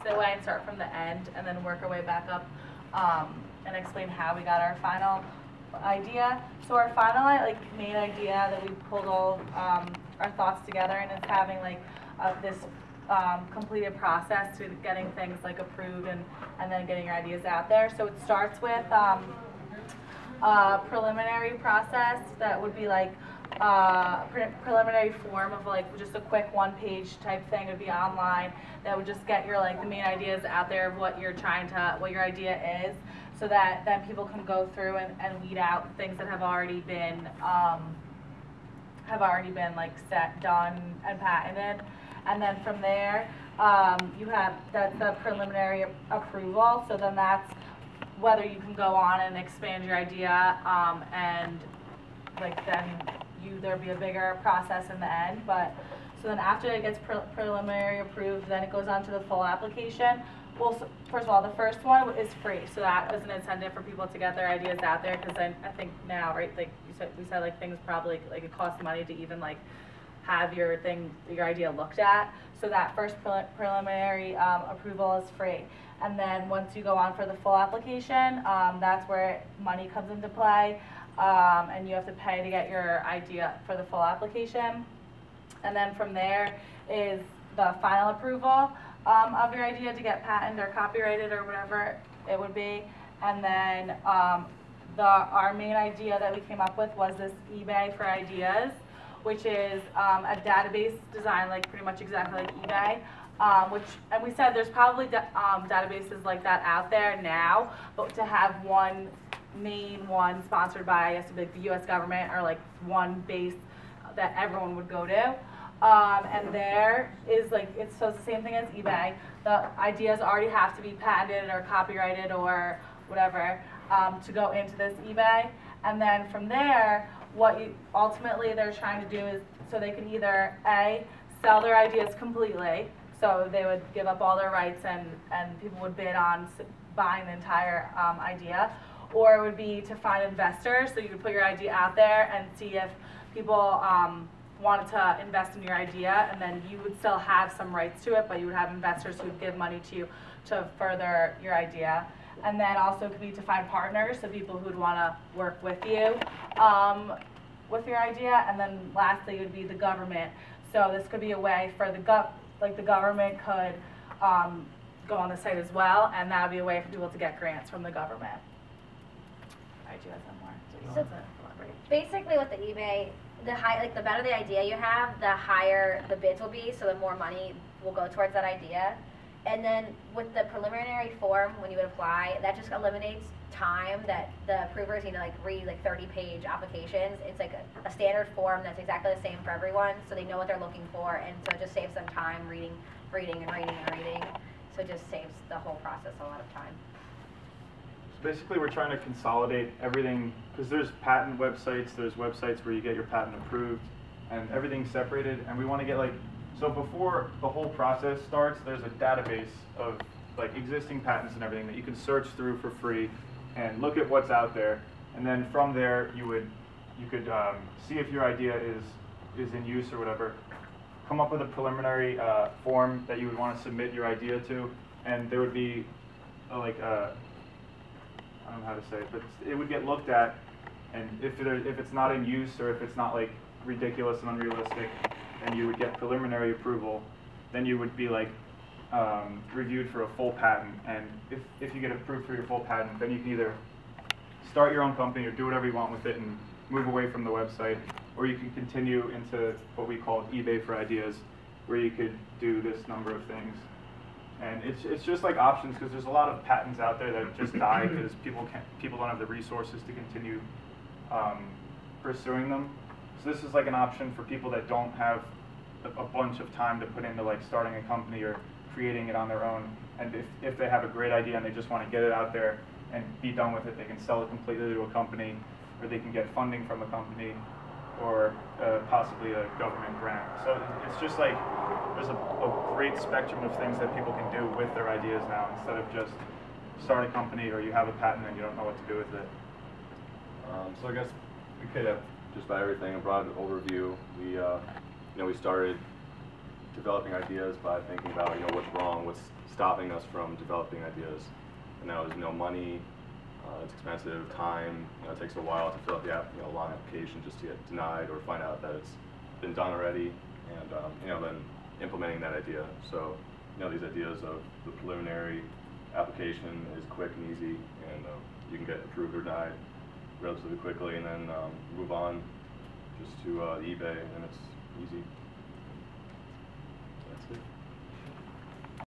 opposite way and start from the end and then work our way back up and explain how we got our final idea. So our final main idea that we pulled all our thoughts together, and it's having this completed process to getting things approved and then getting your ideas out there. So it starts with a preliminary process that would be preliminary form of just a quick one-page type thing. It would be online that would just get your the main ideas out there of what you're what your idea is, so that then people can go through and weed out things that have already been set, done, and patented. And then from there, that's the preliminary approval. So then that's whether you can go on and expand your idea, and then there'll be a bigger process in the end. But so then after it gets preliminary approved, then it goes on to the full application. Well, so first of all, the first one is free, so that was an incentive for people to get their ideas out there, because I think now, right, we said things probably it costs money to even have your idea looked at. So that first preliminary approval is free. And then once you go on for the full application, that's where money comes into play, and you have to pay to get your idea for the full application. And then from there is the final approval of your idea to get patented or copyrighted or whatever it would be. And then our main idea that we came up with was this eBay for Ideas, which is a database designed pretty much exactly like eBay. And we said there's probably databases like that out there now, but to have one main one sponsored by, I guess, the U.S. government, or one base that everyone would go to. And there is it's the same thing as eBay. The ideas already have to be patented or copyrighted or whatever to go into this eBay. And then from there, what ultimately they're trying to do is so they can either sell their ideas completely, so they would give up all their rights and people would bid on buying the entire idea, or it would be to find investors. So you could put your idea out there and see if people wanted to invest in your idea, and then you would still have some rights to it, but you would have investors who would give money to you to further your idea. And then also it could be to find partners, so people who would want to work with you with your idea. And then lastly it would be the government. So this could be a way for the government could go on the site as well, and that would be a way for people to get grants from the government. All right, do you have some more? So basically with the eBay, the better the idea you have, the higher the bids will be, so the more money will go towards that idea. And then with the preliminary form, when you would apply, that just eliminates time that the approvers need to read 30-page applications. It's a standard form that's exactly the same for everyone, so they know what they're looking for, and so it just saves them time reading. So it just saves the whole process a lot of time. So basically we're trying to consolidate everything, because there's patent websites, there's websites where you get your patent approved, and everything's separated, and we want to get so before the whole process starts, there's a database of existing patents and everything that you can search through for free and look at what's out there, and then from there you could see if your idea is in use or whatever. Come up with a preliminary form that you would want to submit your idea to, and there would be I don't know how to say it, but it would get looked at, and if it's not in use or if it's not ridiculous and unrealistic, then you would get preliminary approval. Then you would be reviewed for a full patent, and if you get approved for your full patent, then you can either start your own company or do whatever you want with it and move away from the website, or you can continue into what we call eBay for Ideas, where you could do this number of things. And it's just options, because there's a lot of patents out there that just die because people don't have the resources to continue pursuing them. So this is an option for people that don't have a bunch of time to put into starting a company or creating it on their own. And if they have a great idea and they just want to get it out there and be done with it, they can sell it completely to a company, or they can get funding from a company, or possibly a government grant. So it's just there's a great spectrum of things that people can do with their ideas now, instead of just start a company or you have a patent and you don't know what to do with it. So I guess we could have just about everything, a broad overview. We started developing ideas by thinking about, you know, what's wrong, what's stopping us from developing ideas. And that was, you know, money, it's expensive, time, you know, it takes a while to fill out the long application just to get denied or find out that it's been done already, and you know, then implementing that idea. So, you know, these ideas of the preliminary application is quick and easy, and you can get approved or denied relatively quickly, and then move on just to the eBay, and it's easy. That's it.